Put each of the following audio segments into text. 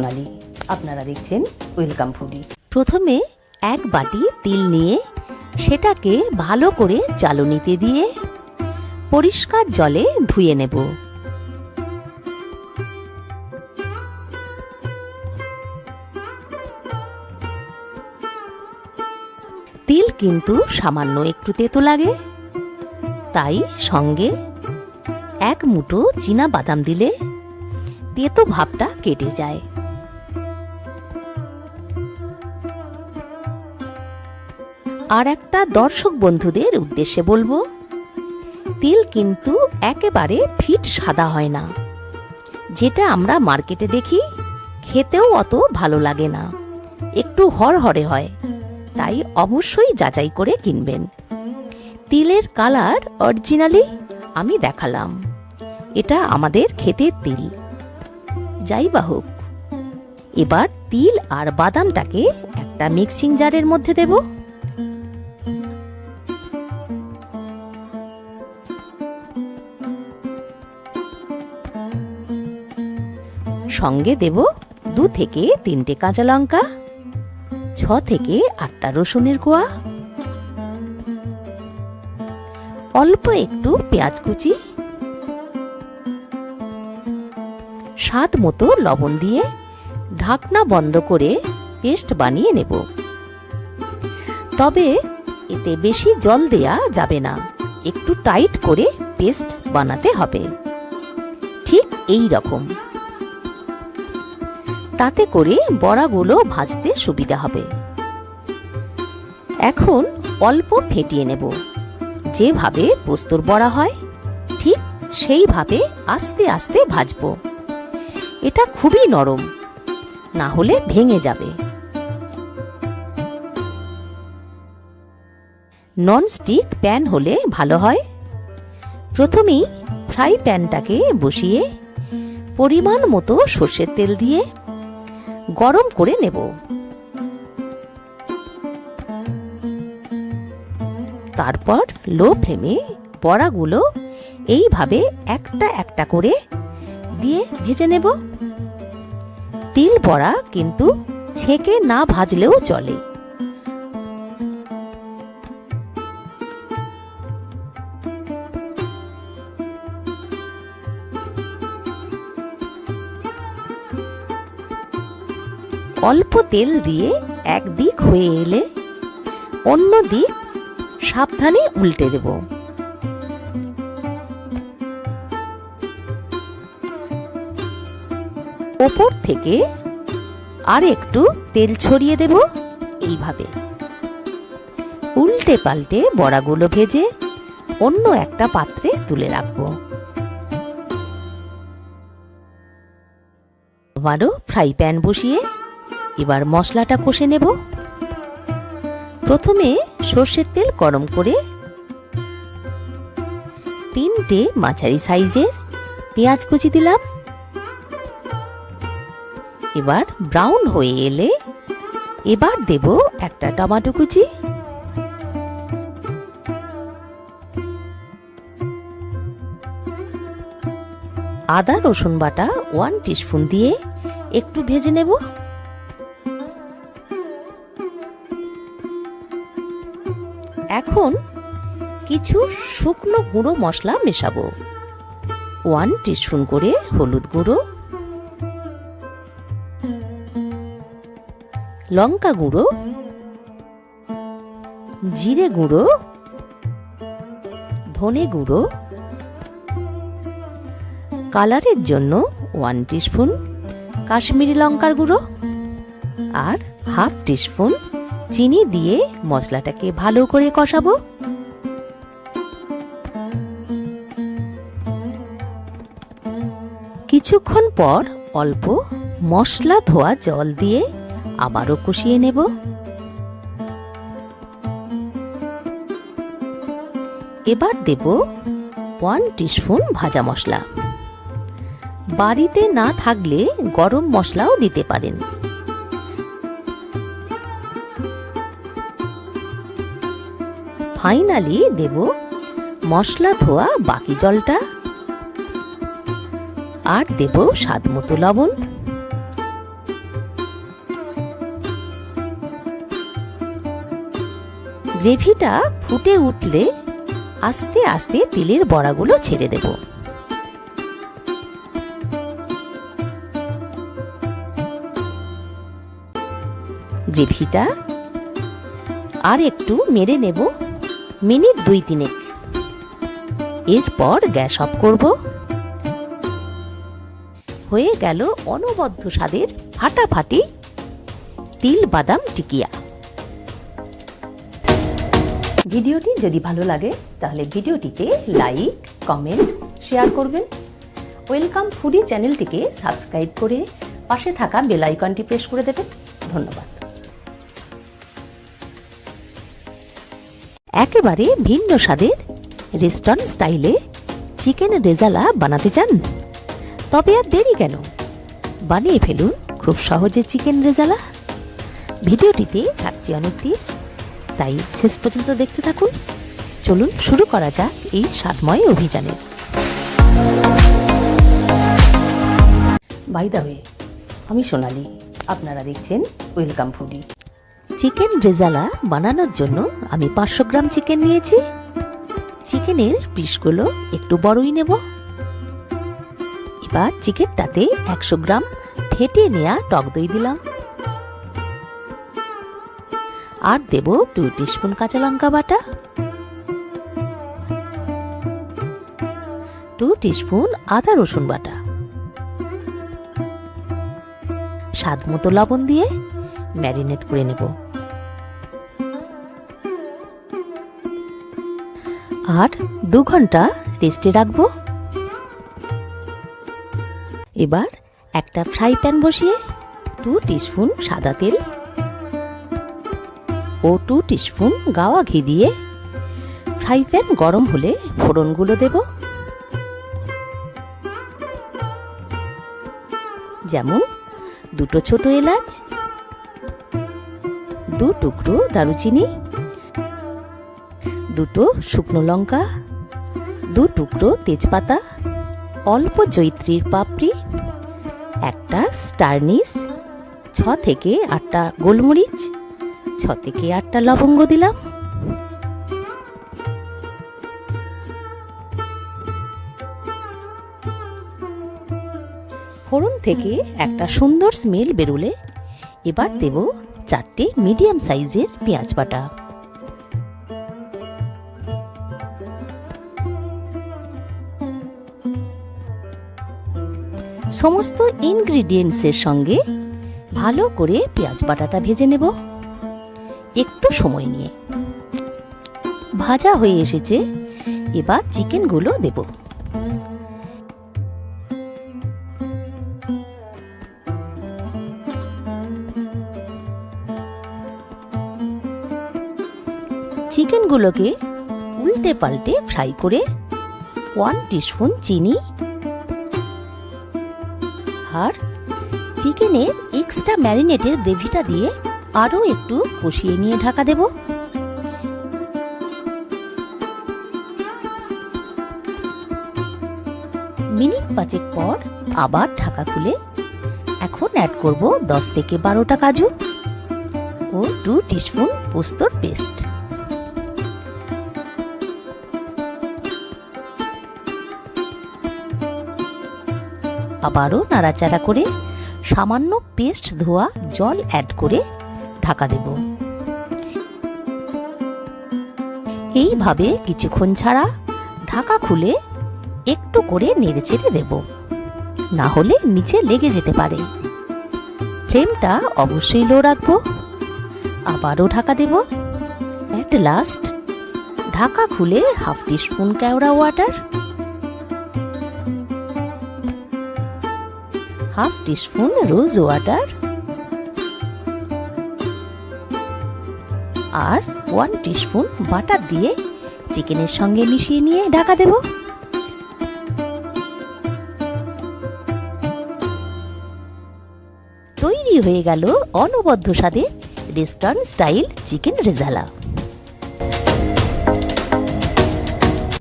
বাঙালি, আপনারা দেখছেন welcome foodie. প্রথমে এক বাটি তিল নিয়ে সেটাকে ভালো করে চালনিতে দিয়ে পরিষ্কার জলে ধুয়ে নেব। তিল কিন্তু সামান্য একটু তেতো লাগে, তাই সঙ্গে এক মুঠো চীনা বাদাম দিলে তেতো ভাবটা কেটে যায়। আর একটা দর্শক বন্ধুদের উদ্দেশ্যে বলবো, তিল কিন্তু একেবারে ফিট সাদা হয় না, যেটা আমরা মার্কেটে দেখি, খেতেও অত ভালো লাগে না, একটু হরহরে হয়, তাই অবশ্যই যাচাই করে কিনবেন। তিলের কালার অরিজিনালি আমি দেখালাম, এটা আমাদের ক্ষেতের তিল। যাই বা হোক, এবার তিল আর বাদামটাকে একটা মিক্সিং জারের মধ্যে দেব। সঙ্গে দেব 2 থেকে 3টে কাঁচা লঙ্কা, 6 থেকে 8টা রসুনের কোয়া, অল্প একটু পেঁয়াজ কুচি, স্বাদ মতো লবণ দিয়ে ঢাকনা বন্ধ করে পেস্ট বানিয়ে নেব। তবে এতে বেশি জল দেয়া যাবে না, একটু টাইট করে পেস্ট বানাতে হবে, ঠিক এই রকম। তাতে করে বড়াগুলো ভাজতে সুবিধা হবে। এখন অল্প ফেটিয়ে নেব, যেভাবে পোস্তর বড়া হয় ঠিক সেইভাবে আস্তে আস্তে ভাজবো। এটা খুবই নরম, না হলে ভেঙে যাবে। ননস্টিক প্যান হলে ভালো হয়। প্রথমেই ফ্রাই প্যানটাকে বসিয়ে পরিমাণ মতো সর্ষের তেল দিয়ে গরম করে নেব। তারপর লো ফ্লেমে বড়াগুলো এইভাবে একটা একটা করে দিয়ে ভেজে নেব। তিল বড়া কিন্তু ছেঁকে না ভাজলেও চলে। অল্প তেল দিয়ে একদিক হয়ে এলে অন্য দিক সাবধানে উল্টে দেব। ওপর থেকে আর একটু তেল ছড়িয়ে দেব। এইভাবে উল্টে পাল্টে বড়াগুলো ভেজে অন্য একটা পাত্রে তুলে রাখবো। আবারও ফ্রাই প্যান বসিয়ে এবার মশলাটা কষে নেব। প্রথমে সর্ষের তেল গরম করে 3টে মাঝারি সাইজের পেঁয়াজ কুচি দিলাম। এবার ব্রাউন হয়ে এলে এবার দেব একটা টমেটো কুচি, আদা রসুন বাটা 1 টিস্পুন দিয়ে একটু ভেজে নেব। এখন কিছু শুকনো গুঁড়ো মশলা মেশাবো। 1 টিস্পুন করে হলুদ গুঁড়ো, লঙ্কা গুঁড়ো, জিরে গুঁড়ো, ধনে গুঁড়ো, কালারের জন্য 1 টিস্পুন কাশ্মীরি লঙ্কার গুঁড়ো আর 1/2 টিস্পুন চিনি দিয়ে মশলাটাকে ভালো করে কষাবো। কিছুক্ষণ পর অল্প মশলা ধোয়া জল দিয়ে আবারও কষিয়ে নেব। এবার দেব 1 টিস্পুন ভাজা মশলা। বাড়িতে না থাকলে গরম মশলাও দিতে পারেন। ফাইনালি দেব মশলা ধোয়া বাকি জলটা আর দেব স্বাদ মতো লবণ। গ্রেভিটা ফুটে উঠলে আস্তে আস্তে তিলের বড়াগুলো ছেড়ে দেব। গ্রেভিটা আর একটু নেড়ে নেব মিনিট 2-3। এরপর গ্যাস অফ করব। হয়ে গেল অনবদ্য স্বাদের ফাটাফাটি তিল বাদাম টিকিয়া। ভিডিওটি যদি ভালো লাগে তাহলে ভিডিওটিতে লাইক, কমেন্ট, শেয়ার করবেন। ওয়েলকাম ফুডি চ্যানেলটিকে সাবস্ক্রাইব করে পাশে থাকা বেল আইকনটি প্রেস করে দেবেন। ধন্যবাদ। একেবারে ভিন্ন স্বাদের রেস্টুরেন্ট স্টাইলে চিকেন রেজালা বানাতে চান? তবে আর দেরি কেন, বানিয়ে ফেলুন খুব সহজে চিকেন রেজালা। ভিডিওটিতে থাকছে অনেক টিপস, তাই শেষ পর্যন্ত দেখতে থাকুন। চলুন শুরু করা যাক এই স্বাদময় অভিযানে। বাই দ্য ওয়ে, আমি সোনালি, আপনারা দেখছেন ওয়েলকাম ফুডি। চিকেন রেজালা বানানোর জন্য আমি 500 গ্রাম চিকেন নিয়েছি। চিকেনের পিসগুলো একটু বড়ই নেব। এবার চিকেনটাতে 100 গ্রাম ফেটে নেওয়া টক দই দিলাম, আর দেব 2 টিস্পুন কাঁচা লঙ্কা বাটা, 2 টিস্পুন আদা রসুন বাটা, স্বাদ মতো লবণ দিয়ে ম্যারিনেট করে নেব। আর 2 ঘন্টা রেস্টে রাখবো। এবার একটা ফ্রাই প্যান বসিয়ে 2 টিস্পুন সাদা তেল ও 2 টিস্পুন গাওয়া ঘি দিয়ে ফ্রাই প্যান গরম হলে ফোড়নগুলো দেব। যেমন 2 ছোট এলাচ, 2 টুকরো দারুচিনি, 2 শুকনো লঙ্কা, 2 টুকরো তেজপাতা, অল্প জয়িত্রীর পাপড়ি, একটা স্টারনিস, 6 থেকে 8টা গোলমরিচ, 6 থেকে 8টা লবঙ্গ দিলাম। ফোড়ন থেকে একটা সুন্দর স্মেল বেরোলে এবার দেব 4টে মিডিয়াম সাইজের পেঁয়াজ বাটা। সমস্ত ইনগ্রিডিয়েন্টসের সঙ্গে ভালো করে পেঁয়াজ বাটাটা ভেজে নেব একটু সময় নিয়ে। ভাজা হয়ে এসেছে, এবার চিকেনগুলো দেব। চিকেনগুলোকে উল্টে পাল্টে ফ্রাই করে 1 টিস্পুন চিনি আর চিকেনের এক্সট্রা ম্যারিনেটের গ্রেভিটা দিয়ে আরও একটু কষিয়ে নিয়ে ঢাকা দেব। মিনিট 5 পর আবার ঢাকা খুলে এখন অ্যাড করব 10 থেকে 12টা কাজু ও 2 টিস্পুন পোস্তর পেস্ট। আবারও নাড়াচাড়া করে সামান্য পেস্ট ধোয়া জল অ্যাড করে ঢাকা দেব। এইভাবে কিছুক্ষণ ছাড়া ঢাকা খুলে একটু করে নেড়েচেড়ে দেব, না হলে নিচে লেগে যেতে পারে। ফ্লেমটা অবশ্যই লো রাখবো। আবারও ঢাকা দেব। অ্যাট লাস্ট ঢাকা খুলে 1/2 টিস্পুন কেওড়া ওয়াটার, 1/2 টিস্পুন রোজ ওয়াটার আর 1 টিস্পুন বাটার দিয়ে চিকেনের সঙ্গে মিশিয়ে নিয়ে ঢাকা দেব। তৈরি হয়ে গেল অনবদ্য স্বাদে রেস্টুরেন্ট স্টাইল চিকেন রেজালা।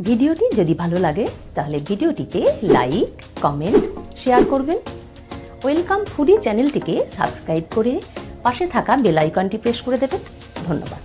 ভিডিওটি যদি ভালো লাগে তাহলে ভিডিওটিতে লাইক, কমেন্ট, শেয়ার করবেন। ওয়েলকাম ফুডি চ্যানেলটিকে সাবস্ক্রাইব করে পাশে থাকা বেল আইকনটি প্রেস করে দেবেন। ধন্যবাদ।